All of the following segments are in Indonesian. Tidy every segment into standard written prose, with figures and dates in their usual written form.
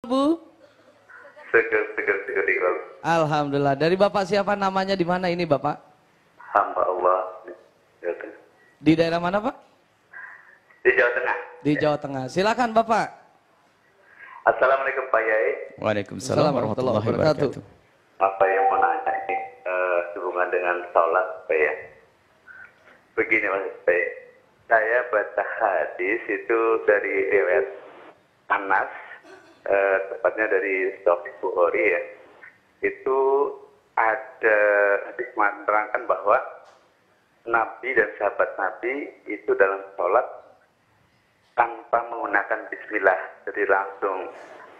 Bu? Seger. Alhamdulillah. Dari Bapak siapa namanya, di mana ini Bapak? Hamba Allah. Di daerah mana Pak? Di Jawa Tengah. Di Jawa Tengah. Silakan Bapak. Assalamualaikum Pak Yai. Waalaikumsalam warahmatullahi wabarakatuh. Apa yang mau nanya ini hubungan dengan sholat Pak ya? Begini Mas Pak, saya baca hadis itu dari riwayat Anas, tepatnya dari Sahih Bukhari ya. Itu ada hadis menerangkan bahwa Nabi dan sahabat Nabi itu dalam sholat tanpa menggunakan bismillah, jadi langsung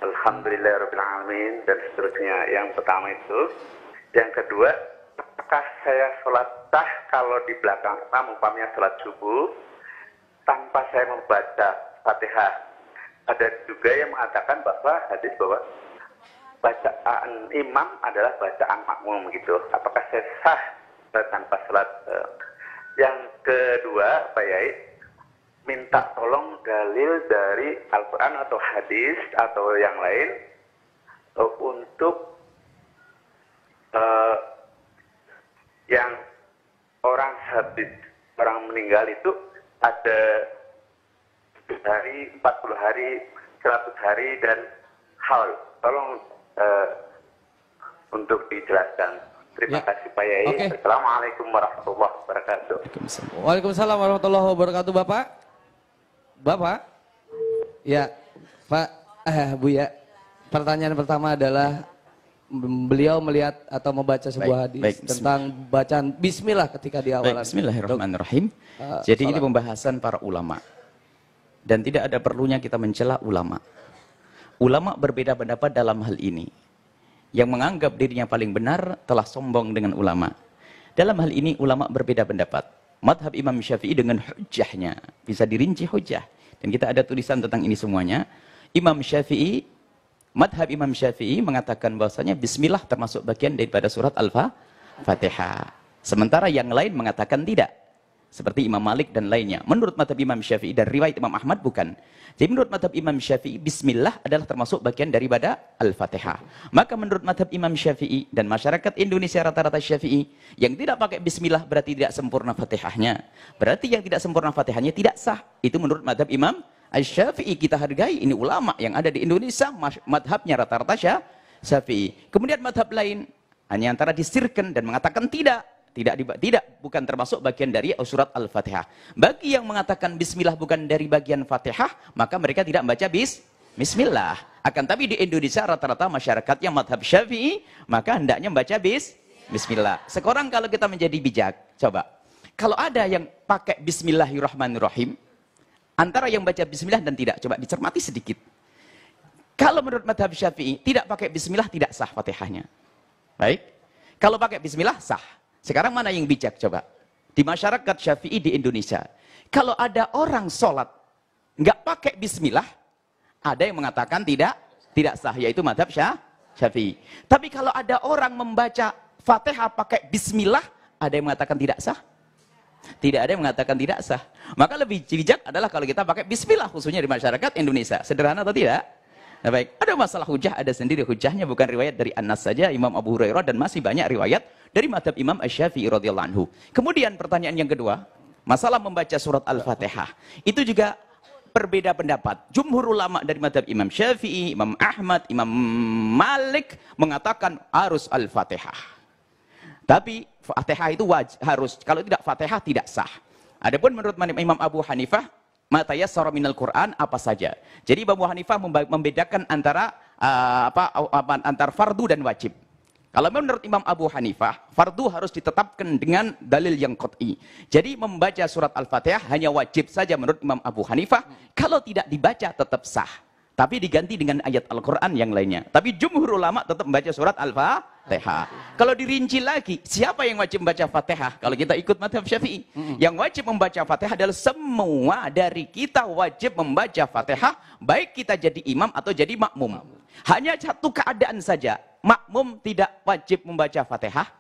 alhamdulillahirrahmanirrahim dan seterusnya. Yang pertama itu. Yang kedua, apakah saya sholat sah kalau di belakang imam, umpamanya sholat subuh, tanpa saya membaca Fatihah? Ada juga yang mengatakan bahwa hadis bahwa bacaan imam adalah bacaan makmum gitu. Apakah saya sah tanpa sholat? Yang kedua, Pak Yai, minta tolong dalil dari Al-Quran atau hadis atau yang lain untuk yang orang habis, orang meninggal itu ada hari, 40 hari, 100 hari dan haul. Tolong untuk dijelaskan. Terima kasih Pak Yai. Okay. Assalamualaikum warahmatullahi wabarakatuh. Waalaikumsalam warahmatullahi wabarakatuh Bapak. Bapak? Ya, Pak, Bu ya. Pertanyaan pertama adalah beliau melihat atau membaca sebuah hadis tentang bacaan bismillah ketika di awal. Bismillahirrahmanirrahim. Jadi ini pembahasan para ulama. Dan tidak ada perlunya kita mencela ulama. Ulama berbeda pendapat dalam hal ini. Yang menganggap dirinya paling benar telah sombong dengan ulama. Dalam hal ini ulama berbeda pendapat. Madhab Imam Syafi'i dengan hujjahnya. Bisa dirinci hujjah. Dan kita ada tulisan tentang ini semuanya. Imam Syafi'i, madhab Imam Syafi'i mengatakan bahwasanya bismillah termasuk bagian daripada surat Al-Fatihah. Sementara yang lain mengatakan tidak. Seperti Imam Malik dan lainnya. Menurut madhab Imam Syafi'i dan riwayat Imam Ahmad bukan. Jadi menurut madhab Imam Syafi'i, bismillah adalah termasuk bagian daripada Al-Fatihah. Maka menurut madhab Imam Syafi'i dan masyarakat Indonesia rata-rata Syafi'i, yang tidak pakai bismillah berarti tidak sempurna Fatihahnya. Berarti yang tidak sempurna Fatihahnya tidak sah. Itu menurut madhab Imam Syafi'i. Kita hargai, ini ulama yang ada di Indonesia, madhabnya rata-rata Syafi'i. Kemudian madhab lain, hanya antara disirkan dan mengatakan tidak. Tidak, bukan termasuk bagian dari surat Al-Fatihah. Bagi yang mengatakan bismillah bukan dari bagian Fatihah, maka mereka tidak membaca bismillah. Akan tapi di Indonesia rata-rata masyarakatnya madhab Syafi'i, maka hendaknya membaca bismillah. Sekarang kalau kita menjadi bijak, coba. Kalau ada yang pakai bismillahirrahmanirrahim, antara yang baca bismillah dan tidak, coba dicermati sedikit. Kalau menurut madhab Syafi'i, tidak pakai bismillah tidak sah Fatihahnya. Baik. Kalau pakai bismillah sah. Sekarang mana yang bijak coba? Di masyarakat Syafi'i di Indonesia. Kalau ada orang sholat, nggak pakai bismillah, ada yang mengatakan tidak sah, yaitu madhab Syafi'i. Tapi kalau ada orang membaca Fatihah pakai bismillah, ada yang mengatakan tidak sah? Tidak ada yang mengatakan tidak sah. Maka lebih bijak adalah kalau kita pakai bismillah, khususnya di masyarakat Indonesia. Sederhana atau tidak? Nah baik, ada masalah hujah, ada sendiri hujahnya, bukan riwayat dari Anas saja, Imam Abu Hurairah, dan masih banyak riwayat dari madhab Imam Asy-Syafi'i radhiyallahu anhu. Kemudian pertanyaan yang kedua, masalah membaca surat Al-Fatihah. Itu juga berbeda pendapat. Jumhur ulama dari madhab Imam Syafi'i, Imam Ahmad, Imam Malik mengatakan harus Al-Fatihah. Tapi Fatihah itu harus, kalau tidak Fatihah tidak sah. Adapun menurut Imam Abu Hanifah, ma tayassara minal Qur'an apa saja. Jadi Imam Abu Hanifah membedakan antara antara fardu dan wajib. Kalau menurut Imam Abu Hanifah, fardu harus ditetapkan dengan dalil yang qat'i. Jadi membaca surat Al-Fatihah hanya wajib saja menurut Imam Abu Hanifah. Kalau tidak dibaca tetap sah. Tapi diganti dengan ayat Al-Quran yang lainnya. Tapi jumhur ulama tetap membaca surat Al-Fatihah. Kalau dirinci lagi, siapa yang wajib membaca Fatihah? Kalau kita ikut madhab Syafi'i. Yang wajib membaca Fatihah adalah semua dari kita wajib membaca Fatihah. Baik kita jadi imam atau jadi makmum. Hanya satu keadaan saja. Makmum tidak wajib membaca Fatihah.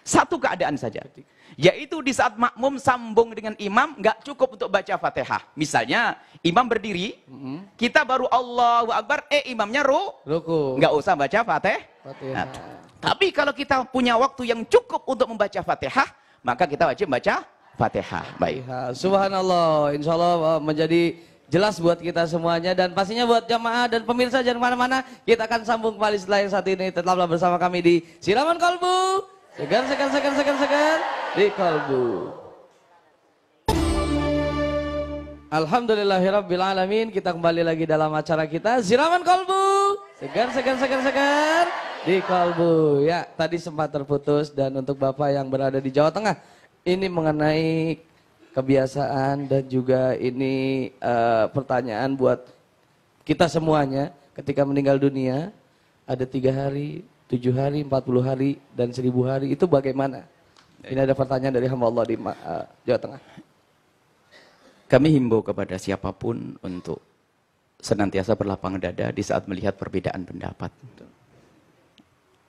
Satu keadaan saja. Yaitu di saat makmum sambung dengan imam, nggak cukup untuk baca Fatihah. Misalnya, imam berdiri, kita baru Allahu Akbar, imamnya Ruku. nggak usah baca Fatihah. Fatihah. Nah, tapi kalau kita punya waktu yang cukup untuk membaca Fatihah, maka kita wajib baca Fatihah. Baik. Ya, subhanallah, insya Allah menjadi jelas buat kita semuanya dan pastinya buat jamaah dan pemirsa jangan kemana-mana. Kita akan sambung kembali setelah yang satu ini. Tetaplah bersama kami di Siraman Kolbu. Segan di Kolbu. Alhamdulillahirabbil alamin. Kita kembali lagi dalam acara kita Siraman Kolbu. Segan di Kolbu. Ya, tadi sempat terputus dan untuk Bapak yang berada di Jawa Tengah, ini mengenai kebiasaan dan juga ini pertanyaan buat kita semuanya ketika meninggal dunia ada 3 hari, 7 hari, 40 hari, dan 1000 hari itu bagaimana? Ini ada pertanyaan dari hamba Allah di Jawa Tengah. Kami himbau kepada siapapun untuk senantiasa berlapang dada di saat melihat perbedaan pendapat.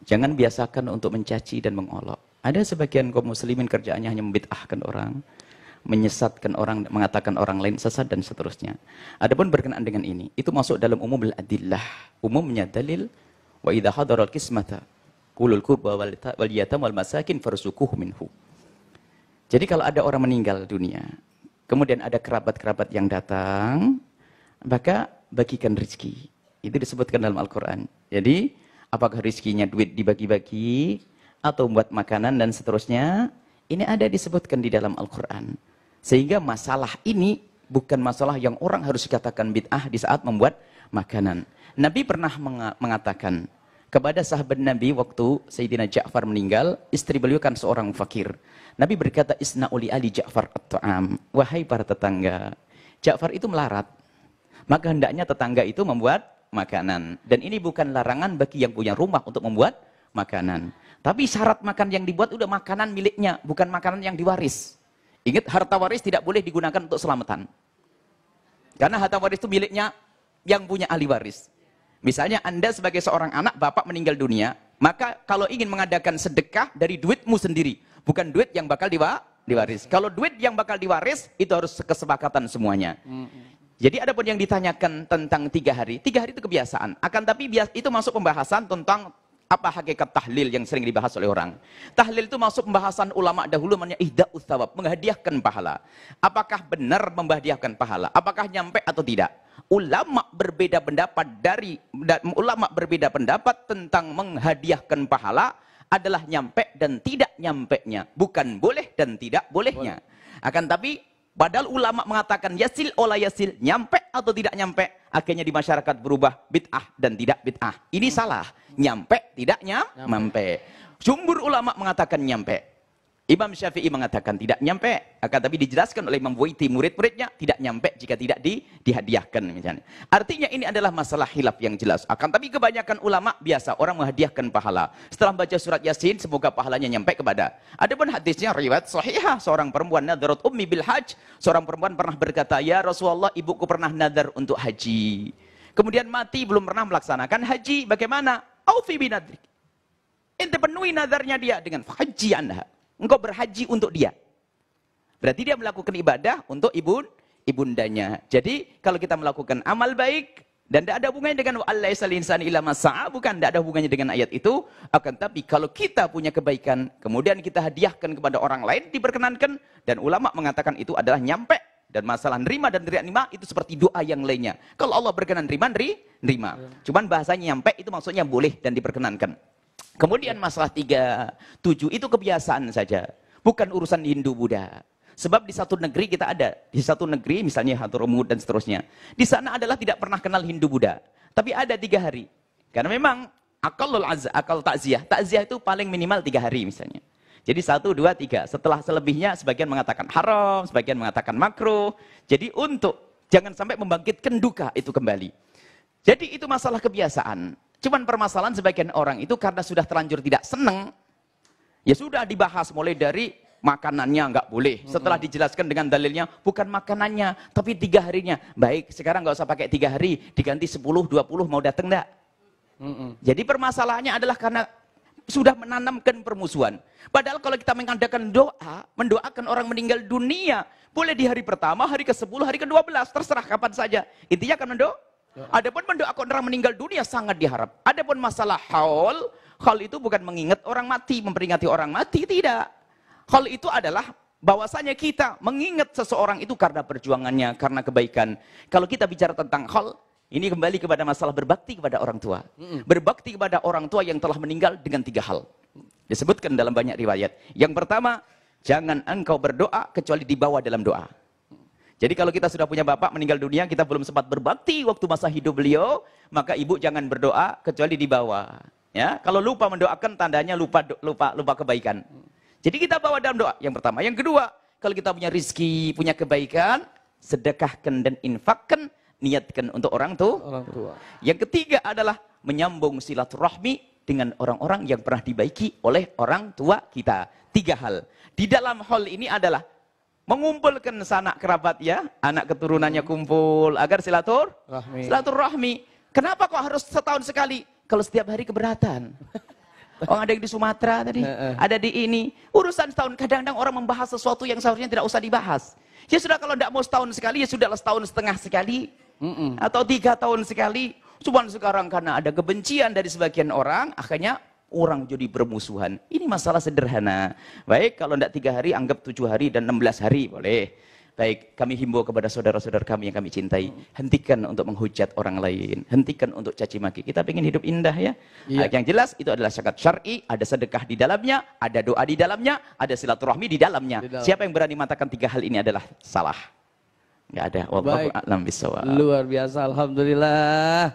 Jangan biasakan untuk mencaci dan mengolok. Ada sebagian kaum muslimin kerjaannya hanya membid'ahkan orang, menyesatkan orang, mengatakan orang lain sesat dan seterusnya. Adapun berkenaan dengan ini, itu masuk dalam umumul adillah, umumnya dalil. Wa idza hadaral qismata qulul qurba wal yatam wal masakin farzuquhu minhu. Jadi kalau ada orang meninggal dunia, kemudian ada kerabat-kerabat yang datang, maka bagikan rezeki. Itu disebutkan dalam Al-Qur'an. Jadi, apakah rezekinya duit dibagi-bagi atau buat makanan dan seterusnya, ini ada disebutkan di dalam Al-Qur'an. Sehingga masalah ini bukan masalah yang orang harus dikatakan bid'ah di saat membuat makanan. Nabi pernah mengatakan kepada sahabat Nabi waktu Sayyidina Ja'far meninggal, istri beliau kan seorang fakir. Nabi berkata, "Isna'uli ali Ja'far at-ta'am." Wahai para tetangga, Ja'far itu melarat. Maka hendaknya tetangga itu membuat makanan. Dan ini bukan larangan bagi yang punya rumah untuk membuat makanan. Tapi syarat makan yang dibuat udah makanan miliknya, bukan makanan yang diwaris. Ingat, harta waris tidak boleh digunakan untuk selamatan. Karena harta waris itu miliknya yang punya ahli waris. Misalnya Anda sebagai seorang anak, bapak meninggal dunia, maka kalau ingin mengadakan sedekah dari duitmu sendiri, bukan duit yang bakal diwaris. Kalau duit yang bakal diwaris, itu harus kesepakatan semuanya. Jadi ada pun yang ditanyakan tentang 3 hari. 3 hari itu kebiasaan. Akan tapi itu masuk pembahasan tentang apa hakikat tahlil yang sering dibahas oleh orang. Tahlil itu masuk pembahasan ulama dahulu namanya ihda'us tsawab, menghadiahkan pahala. Apakah benar menghadiahkan pahala? Apakah nyampe atau tidak? Ulama berbeda pendapat tentang menghadiahkan pahala adalah nyampe dan tidak nyampenya, bukan boleh dan tidak bolehnya. Akan tapi padahal ulama mengatakan yasil ola yasil, nyampe atau tidak nyampe, akhirnya di masyarakat berubah bid'ah dan tidak bid'ah. Ini salah, nyampe tidak nyampe. Jumhur ulama mengatakan nyampe. Imam Syafi'i mengatakan tidak nyampe, akan tapi dijelaskan oleh Imam Buaiti murid-muridnya tidak nyampe jika tidak dihadiahkan misalnya. Artinya ini adalah masalah khilaf yang jelas. Akan tapi kebanyakan ulama biasa orang menghadiahkan pahala. Setelah baca surat Yasin semoga pahalanya nyampe kepada. Adapun hadisnya riwayat sahihah, seorang perempuan nadarat ummi bil hajj, seorang perempuan pernah berkata, "Ya Rasulullah, ibuku pernah nadar untuk haji. Kemudian mati belum pernah melaksanakan haji, bagaimana?" "Aufi binadrik." Ente penuhi nadarnya dia dengan haji Anda. Engkau berhaji untuk dia. Berarti dia melakukan ibadah untuk ibundanya. Jadi kalau kita melakukan amal baik dan tidak ada hubungannya dengan wa'alaisal insani illa masa'a, bukan, tidak ada hubungannya dengan ayat itu. Akan tapi kalau kita punya kebaikan, kemudian kita hadiahkan kepada orang lain, diperkenankan. Dan ulama mengatakan itu adalah nyampe. Dan masalah nerima dan tidak nerima itu seperti doa yang lainnya. Kalau Allah berkenan nerima. Cuman bahasanya nyampe itu maksudnya boleh dan diperkenankan. Kemudian masalah 37 itu kebiasaan saja, bukan urusan Hindu-Buddha. Sebab di satu negeri kita ada, di satu negeri misalnya Hadramut dan seterusnya. Di sana adalah tidak pernah kenal Hindu-Buddha, tapi ada 3 hari. Karena memang akal takziah itu paling minimal 3 hari misalnya. Jadi 1, 2, 3. Setelah selebihnya sebagian mengatakan haram, sebagian mengatakan makruh. Jadi untuk jangan sampai membangkitkan duka itu kembali. Jadi itu masalah kebiasaan. Cuman permasalahan sebagian orang itu karena sudah terlanjur tidak senang, ya sudah dibahas mulai dari makanannya nggak boleh. Setelah dijelaskan dengan dalilnya, bukan makanannya, tapi 3 harinya. Baik, sekarang nggak usah pakai 3 hari, diganti 10, 20, mau datang enggak? Jadi permasalahannya adalah karena sudah menanamkan permusuhan. Padahal kalau kita mengadakan doa, mendoakan orang meninggal dunia, boleh di hari pertama, hari ke-10, hari ke-12, terserah kapan saja. Intinya kan adapun mendoakan orang meninggal dunia sangat diharap. Adapun masalah haul itu bukan mengingat orang mati, memperingati orang mati, tidak. Haul itu adalah bahwasanya kita mengingat seseorang itu karena perjuangannya, karena kebaikan. Kalau kita bicara tentang haul, ini kembali kepada masalah berbakti kepada orang tua. Berbakti kepada orang tua yang telah meninggal dengan 3 hal. Disebutkan dalam banyak riwayat. Yang pertama, jangan engkau berdoa kecuali dibawa dalam doa. Jadi kalau kita sudah punya bapak meninggal dunia, kita belum sempat berbakti waktu masa hidup beliau, maka ibu jangan berdoa kecuali dibawa. Ya, kalau lupa mendoakan tandanya lupa kebaikan. Jadi kita bawa dalam doa. Yang pertama. Yang kedua, kalau kita punya rizki, punya kebaikan, sedekahkan dan infakkan, niatkan untuk orang tua. Yang ketiga adalah menyambung silaturahmi dengan orang-orang yang pernah dibaiki oleh orang tua kita. 3 hal. Di dalam hal ini adalah mengumpulkan sanak kerabat ya, anak keturunannya kumpul agar silaturahmi. Kenapa kok harus setahun sekali? Kalau setiap hari keberatan. Oh, ada yang di Sumatera tadi, ada di ini. Urusan setahun, kadang-kadang orang membahas sesuatu yang seharusnya tidak usah dibahas. Ya sudah, kalau tidak mau setahun sekali, ya sudahlah setahun setengah sekali. Atau 3 tahun sekali. Cuman sekarang karena ada kebencian dari sebagian orang, akhirnya orang jadi bermusuhan. Ini masalah sederhana. Baik, kalau tidak 3 hari, anggap 7 hari dan 16 hari, boleh. Baik, kami himbau kepada saudara-saudara kami yang kami cintai. Hentikan untuk menghujat orang lain. Hentikan untuk caci maki. Kita ingin hidup indah ya. Yang jelas, itu adalah syarat syar'i, ada sedekah di dalamnya, ada doa di dalamnya, ada silaturahmi di dalamnya. Siapa yang berani mengatakan 3 hal ini adalah salah? Nggak ada. Wallahu a'lam bishawab. Luar biasa, alhamdulillah.